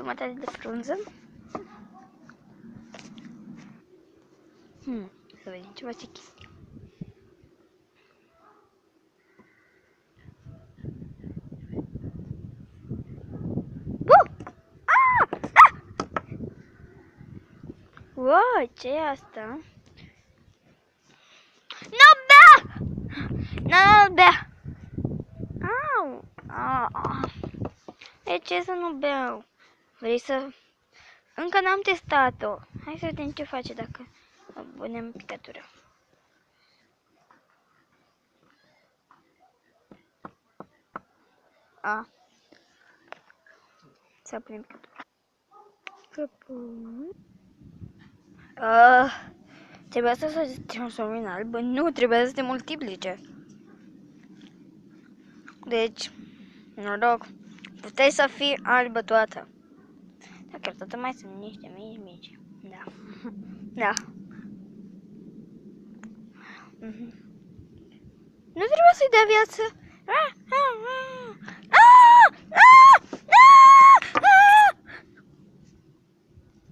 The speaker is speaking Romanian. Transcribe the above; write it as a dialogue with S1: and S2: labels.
S1: jumătate de frunză. Să vedem ce face chestia. Wow, ce e asta? Nu bea! Nu bea! Au! De ce să nu beau? Vrei să... Încă n-am testat-o. Hai să vedem ce face dacă punem picătură. Să punem picătură. Trebuia să se transforme în albă? Nu, trebuia să se multiplice. Deci, noroc, puteai să fii albă toată. Dar chiar toată mai sunt niște mici. Da. Da. Nu trebuia să-i dea viață.